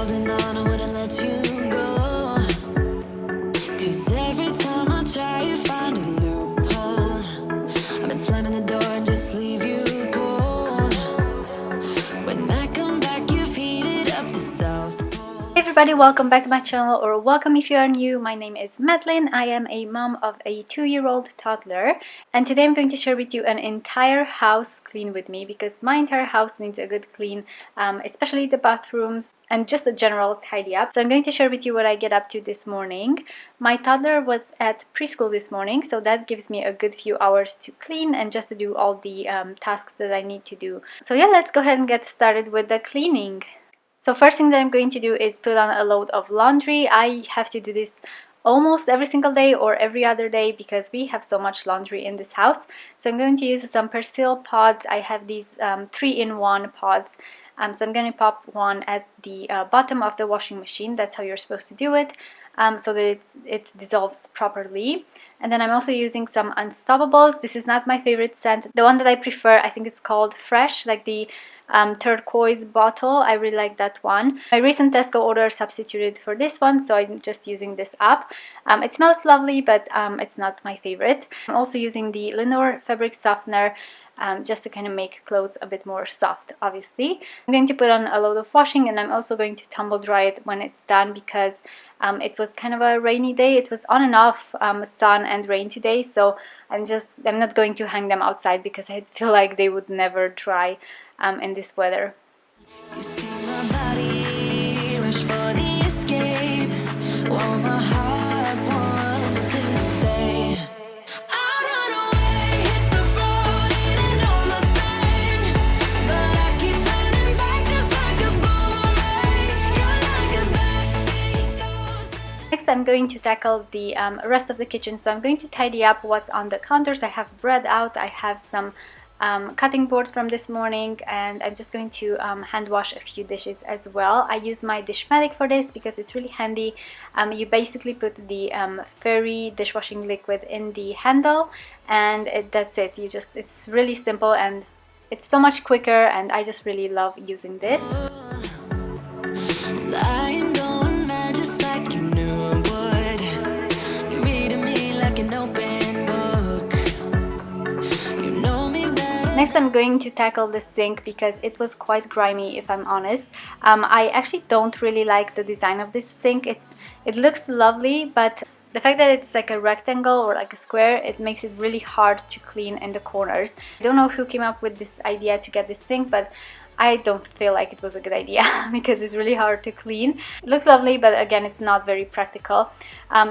holding on, I wouldn't let you go. 'Cause every time I try, you find a loophole. I've been slamming the door and just leave you cold. When I come back, you've heated up the South Pole. Hey everybody, welcome back to my channel, or welcome if you are new. My name is Madeline. I am a mom of a 2-year-old toddler, and today I'm going to share with you an entire house clean with me because my entire house needs a good clean, especially the bathrooms and just a general tidy up. So I'm going to share with you what I get up to this morning. My toddler was at preschool this morning, so that gives me a good few hours to clean and just to do all the tasks that I need to do. So yeah, let's go ahead and get started with the cleaning. So first thing that I'm going to do is put on a load of laundry. I have to do this almost every single day or every other day because we have so much laundry in this house. So I'm going to use some persil pods. I have these 3-in-1 pods. So I'm going to pop one at the bottom of the washing machine. That's how you're supposed to do it, so that it dissolves properly. And then I'm also using some Unstoppables. This is not my favorite scent. The one that I prefer, I think it's called Fresh, like the turquoise bottle. I really like that one. My recent Tesco order substituted for this one, so I'm just using this up. It smells lovely, but it's not my favorite. I'm also using the Lenore fabric softener, just to kind of make clothes a bit more soft, obviously. I'm going to put on a load of washing, and I'm also going to tumble dry it when it's done because it was kind of a rainy day. It was on and off sun and rain today, so I'm not going to hang them outside because I feel like they would never dry in this weather. You see my body rush for the escape, while my heart wants to stay. I run away, hit the road, and almost late, but I keep turning back just like a boomerang. You're like a backseat ghost. Next, I'm going to tackle the rest of the kitchen. So I'm going to tidy up what's on the counters. I have bread out. I have some cutting boards from this morning, and I'm just going to hand wash a few dishes as well. I use my Dishmatic for this because it's really handy. You basically put the fairy dishwashing liquid in the handle, and that's it. It's really simple and it's so much quicker, and I just really love using this. I am going mad just like you knew I would. You're reading me like an open book. You know me better. Next, I'm going to tackle the sink because it was quite grimy, if I'm honest. I actually don't really like the design of this sink. It looks lovely, but the fact that it's like a rectangle or like a square, it makes it really hard to clean in the corners. I don't know who came up with this idea to get this sink, but I don't feel like it was a good idea because it's really hard to clean. It looks lovely, but again, it's not very practical.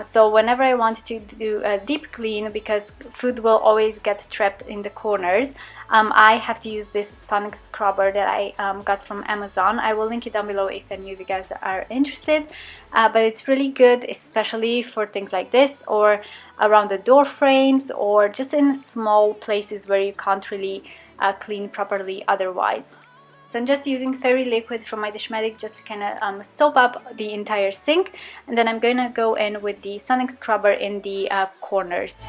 So whenever I want to do a deep clean, because food will always get trapped in the corners, I have to use this sonic scrubber that I got from Amazon. I will link it down below if any of you guys are interested. But it's really good, especially for things like this, or around the door frames, or just in small places where you can't really clean properly otherwise. So I'm just using fairy liquid from my Dishmatic just to kind of soap up the entire sink, and then I'm going to go in with the sonic scrubber in the corners.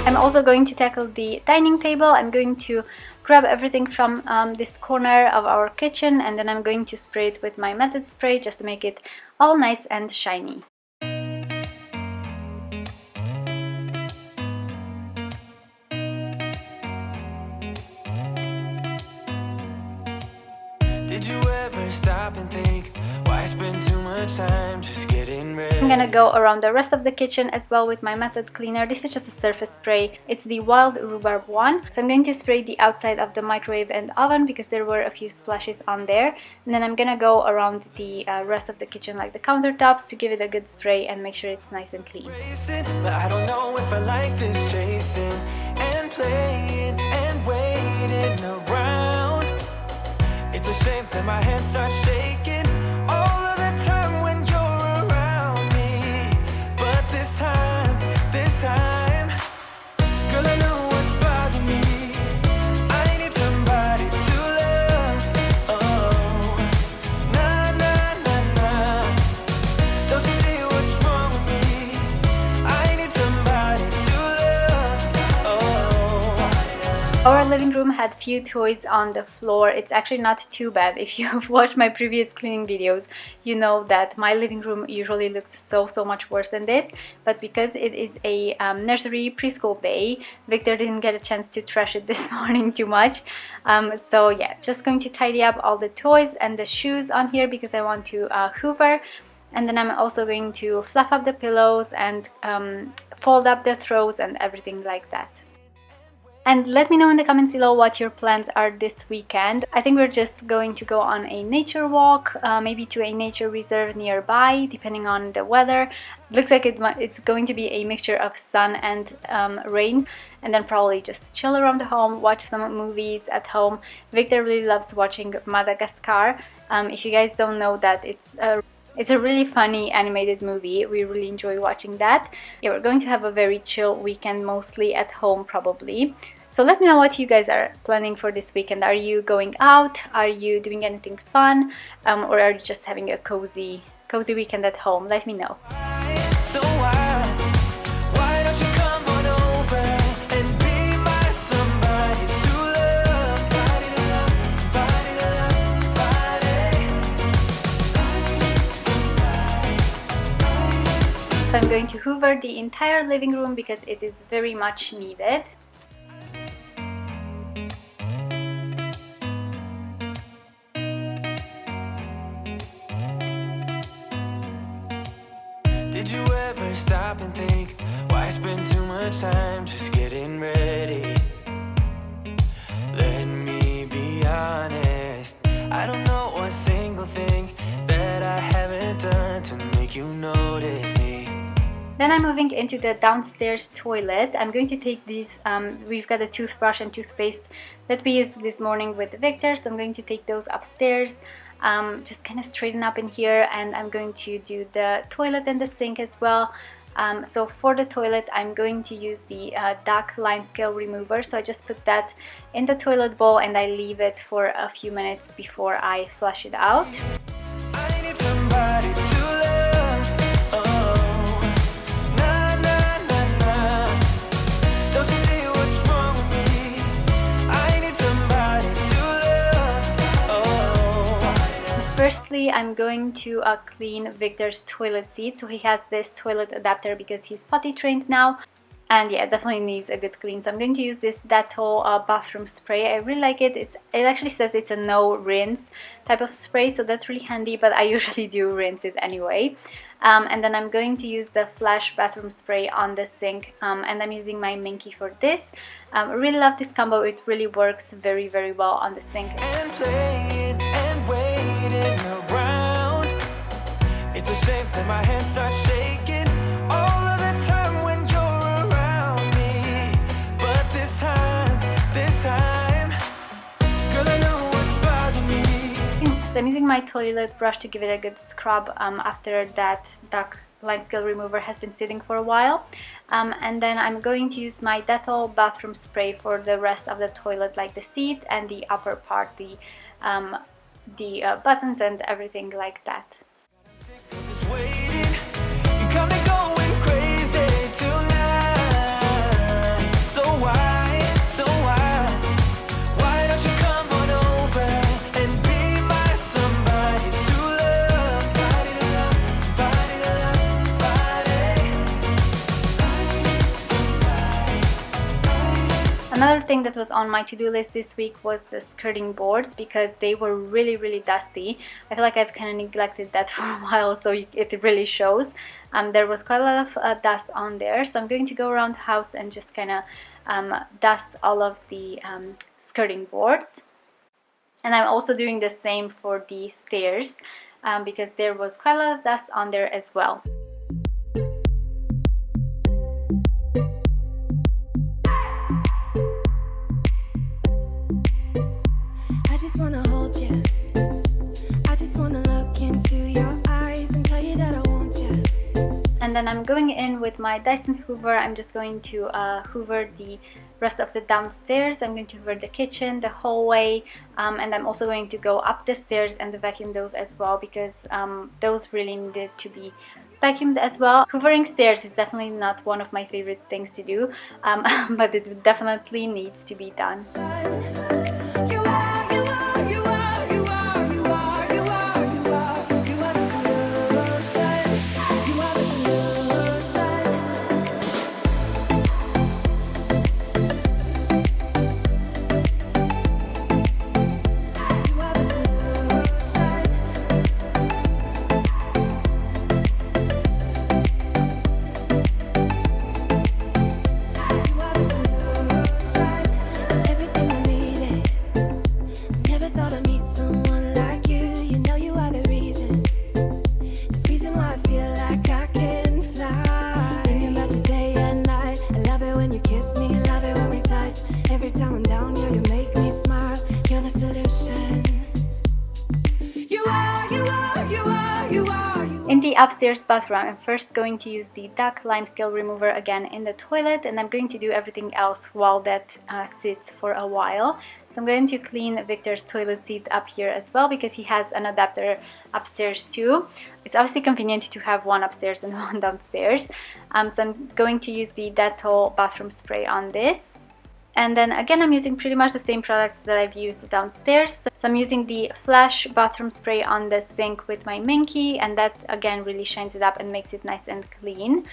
I'm also going to tackle the dining table. I'm going to grab everything from this corner of our kitchen, and then I'm going to spray it with my Method spray just to make it all nice and shiny. Did you ever stop and think why spend too much time just getting ready? I'm gonna go around the rest of the kitchen as well with my method cleaner. This is just a surface spray. It's the wild rhubarb one. So I'm going to spray the outside of the microwave and oven because there were a few splashes on there. And then I'm gonna go around the rest of the kitchen, like the countertops, to give it a good spray and make sure it's nice and clean. But I don't know if I like this chasing and playing and waiting around. It's a shame that my hands start shaking all of the time when you're around me. But this time, girl, I know what's bothering me. I need somebody to love. Oh, nah, nah, nah, nah. Don't you see what's wrong with me? I need somebody to love. Oh. Our living room had few toys on the floor. It's actually not too bad. If you've watched my previous cleaning videos, you know that my living room usually looks so much worse than this. But because it is a nursery preschool day, Victor didn't get a chance to trash it this morning too much. So yeah, just going to tidy up all the toys and the shoes on here because I want to hoover. And then I'm also going to fluff up the pillows and fold up the throws and everything like that. And let me know in the comments below what your plans are this weekend. I think we're just going to go on a nature walk, maybe to a nature reserve nearby, depending on the weather. Looks like it's going to be a mixture of sun and rain. And then probably just chill around the home, watch some movies at home. Victor really loves watching Madagascar. If you guys don't know that, it's a really funny animated movie. We really enjoy watching that. Yeah, we're going to have a very chill weekend, mostly at home probably. So let me know what you guys are planning for this weekend. Are you going out? Are you doing anything fun? Or are you just having a cozy weekend at home? Let me know. So why don't you come on over and be my somebody to love? Somebody to love, somebody to love, somebody. So I'm going to hoover the entire living room because it is very much needed. Did you ever stop and think why spend too much time just getting ready? Let me be honest, I don't know a single thing that I haven't done to make you notice me. Then I'm moving into the downstairs toilet. I'm going to take these, we've got a toothbrush and toothpaste that we used this morning with Victor, so I'm going to take those upstairs. Just kind of straighten up in here, and I'm going to do the toilet and the sink as well. So for the toilet, I'm going to use the duck lime scale remover. So I just put that in the toilet bowl and I leave it for a few minutes before I flush it out. I need somebody to love. Oh, nah, nah, nah, nah. Don't you see what's wrong with me? I need somebody to love. Oh. Firstly, I'm going to clean Victor's toilet seat. So he has this toilet adapter because he's potty trained now. And yeah, it definitely needs a good clean. So I'm going to use this Dettol bathroom spray. I really like it. It actually says it's a no rinse type of spray, so that's really handy, but I usually do rinse it anyway. And then I'm going to use the Flash bathroom spray on the sink, and I'm using my Minky for this. I really love this combo. It really works very well on the sink. And playing and waiting around. It's a shame that my hands start shaking all of the time when you're around me. But this time, girl, I know what's bothering me. So I'm using my toilet brush to give it a good scrub after that duck lime scale remover has been sitting for a while. And then I'm going to use my Dettol bathroom spray for the rest of the toilet, like the seat and the upper part, the buttons and everything like that. Just waiting, you got me going crazy tonight. So why don't you come on over and be my somebody to love? Somebody to love, somebody to love, somebody. Another thing that was on my to-do list this week was the skirting boards, because they were really dusty. I feel like I've kind of neglected that for a while, so it really shows. There was quite a lot of dust on there, so I'm going to go around the house and just kind of dust all of the skirting boards. And I'm also doing the same for the stairs, because there was quite a lot of dust on there as well. I just wanna hold you. I just wanna look into your eyes and tell you that I want you. And then I'm going in with my Dyson Hoover. I'm just going to hoover the rest of the downstairs. I'm going to hoover the kitchen, the hallway, and I'm also going to go up the stairs and vacuum those as well, because those really needed to be vacuumed as well. Hoovering stairs is definitely not one of my favorite things to do, but it definitely needs to be done. You are, you are, you are, you are, you are, you are, you are. You are the solution. You are the solution. You are the solution. You are the solution. Everything I needed. Never thought I'd meet someone like you. You know you are the reason why I feel like I can fly. Thinking about you day and night. I love it when you kiss me, love it when we touch. Every time I'm down here, you make me smile. You're the solution. You are, you are, you are, you are, you are. In the upstairs bathroom, I'm first going to use the duck limescale remover again in the toilet, and I'm going to do everything else while that sits for a while. So I'm going to clean Victor's toilet seat up here as well, because he has an adapter upstairs too. It's obviously convenient to have one upstairs and one downstairs. So I'm going to use the Dettol bathroom spray on this. And then again, I'm using pretty much the same products that I've used downstairs. So I'm using the Flash bathroom spray on the sink with my Minky, and that again really shines it up and makes it nice and clean.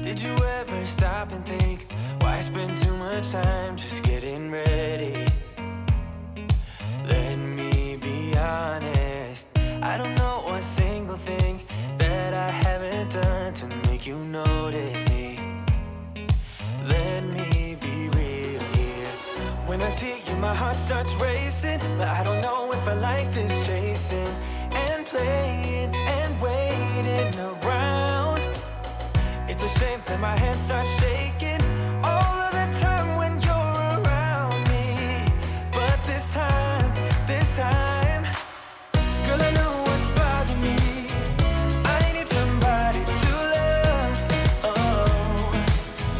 Did you ever stop and think, why spend too much time just getting ready? Let me be honest, I don't know a single thing that I haven't done to make you notice me. Let me be real here. When I see you, my heart starts racing, but I don't know if I like this chasing and playing and waiting around. It's a shame that my hands start shaking all of the time when you're around me. But this time, girl, I know what's bothering me. I need somebody to love. Oh,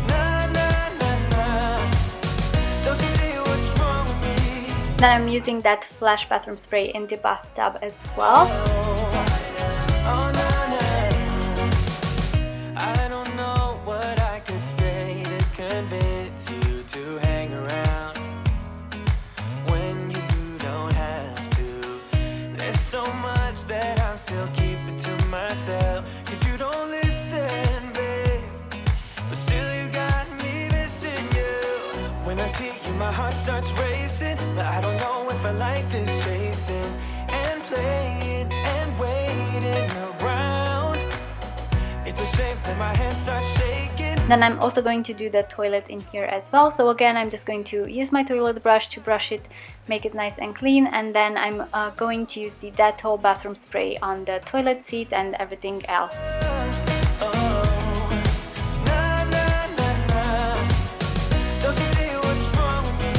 nah, nah, nah, nah. Don't you see what's wrong with me? Then I'm using that Flash bathroom spray in the bathtub as well. Oh, nah, nah. I don't know what I could say to convince you to hang around when you don't have to. There's so much that I'm still keeping to myself, 'cause you don't listen, babe. But still you got me missing you. When I see you, my heart starts racing, but I don't know if I like this chasing and playing and waiting around. It's a shame that my hands start shaking. Then I'm also going to do the toilet in here as well. So again, I'm just going to use my toilet brush to brush it, make it nice and clean, and then I'm going to use the Dettol bathroom spray on the toilet seat and everything else. Oh, nah, nah, nah, nah. Don't you see what's wrong with me?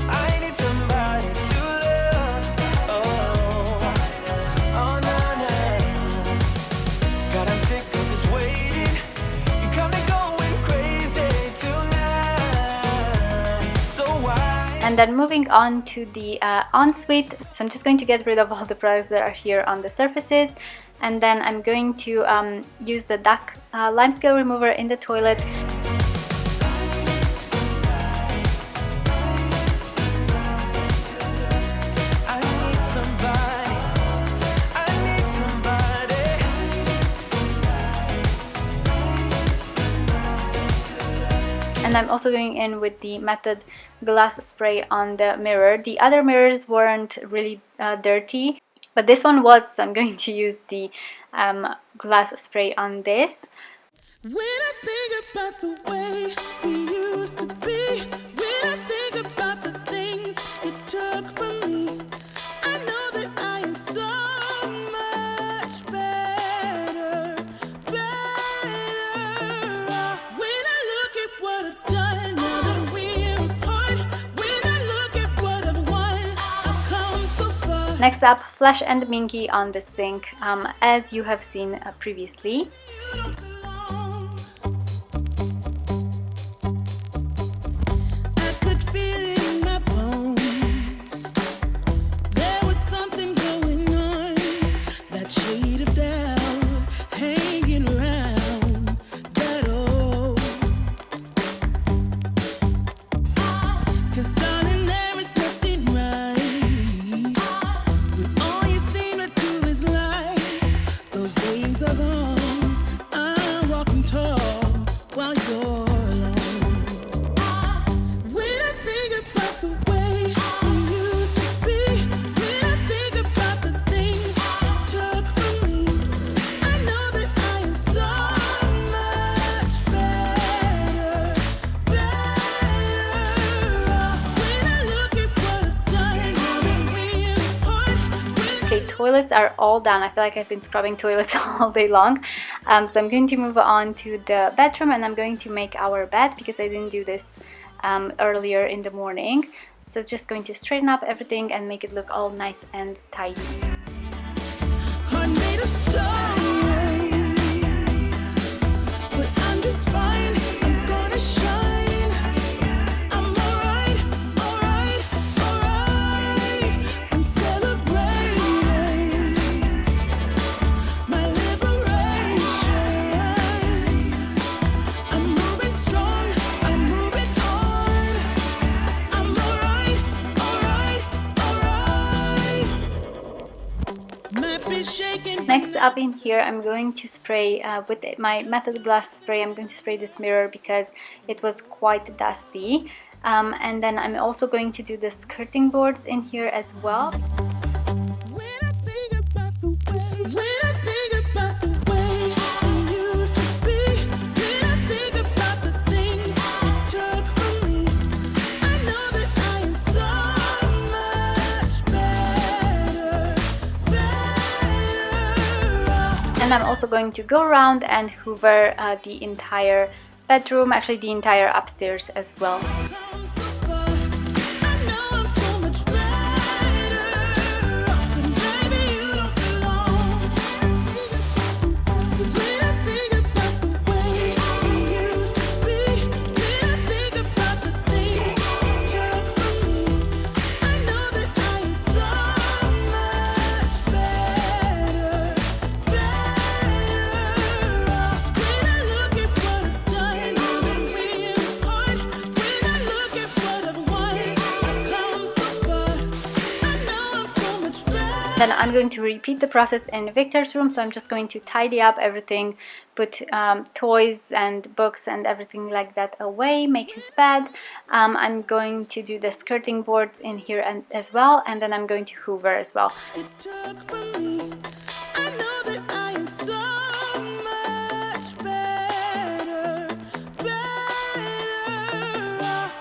I need somebody to love. Oh, oh, nah, nah. God, I'm sick of this waiting. You got me going crazy tonight. So why? And then moving on to the Ensuite. So I'm just going to get rid of all the products that are here on the surfaces. And then I'm going to use the duck limescale remover in the toilet. I need somebody. And I'm also going in with the Method glass spray on the mirror. The other mirrors weren't really dirty, but this one was, so I'm going to use the glass spray on this. When I think about the way we used to be, when I think about the things you took from me, I know that I am so much better, better. When I look at what I've done, now that we're apart, when I look at what I've won, I've come so far. Next up, Flush and Minky on the sink, as you have seen previously. You don't belong. I could feel it in my bones. There was something going on, that shade of doubt hanging around that old. 'Cause darling, there is nothing right when all you seem to do is lie. Those days are gone. I'm walking tall while you're alone. When I think about the way we used to be, when I think about the things you took from me, I know that I am so much better, better. When I look at what I've done, now that we're apart, Okay, toilets are all done. I feel like I've been scrubbing toilets all day long. So I'm going to move on to the bedroom, and I'm going to make our bed because I didn't do this earlier in the morning. So just going to straighten up everything and make it look all nice and tidy. heart made of stone, but I'm just fine. I'm gonna shine. I'm alright, alright, alright. I'm celebrating my liberation. I'm moving strong. I'm moving on. I'm alright, alright, alright. Map is shaking. Next up in here, I'm going to spray with my Method glass spray. I'm going to spray this mirror because it was quite dusty. And then I'm also going to do the skirting boards in here as well. When I think about the way, when I think about the way we used to be, when I think about the things you took from me, I know that I am so much better, better. And I'm also going to go around and hoover the entire bedroom, actually the entire upstairs as well. Come so far, I know I'm so much better, and baby you don't belong. When I think about the way we used to be, when I think about the things you took from me, I know that I am so much better, better. When I look at what I've done, now that we're apart, when I look at what I've won, I've come so far. I know I'm so much better. Then I'm going to repeat the process in Victor's room. So I'm just going to tidy up everything, put toys and books and everything like that away, make his bed. I'm going to do the skirting boards in here as well, and then I'm going to hoover as well. It took from me. I know that I am so much better, better.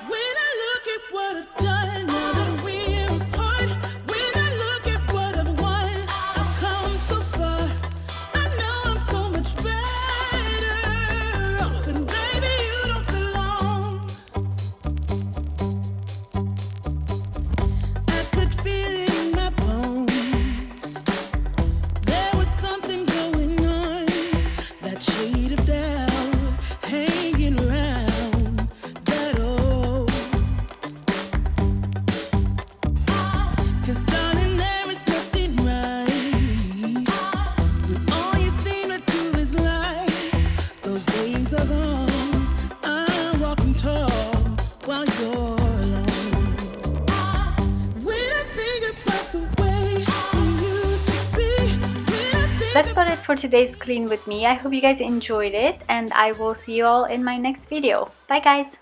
When I look at what I've done, now that we're apart, when I look at what I've won, I've come so far. I know I'm so much better, and baby you don't belong. I could feel it in my bones. There was something going on, that shade of doubt hanging around that old. 'Cause darling, there is nothing right when all you seem to do is lie. Those days are gone. I'm walking tall while you're alone. When I think about the way we used to be, when I think That's about it for today's Clean with me. I hope you guys enjoyed it, and I will see you all in my next video. Bye guys!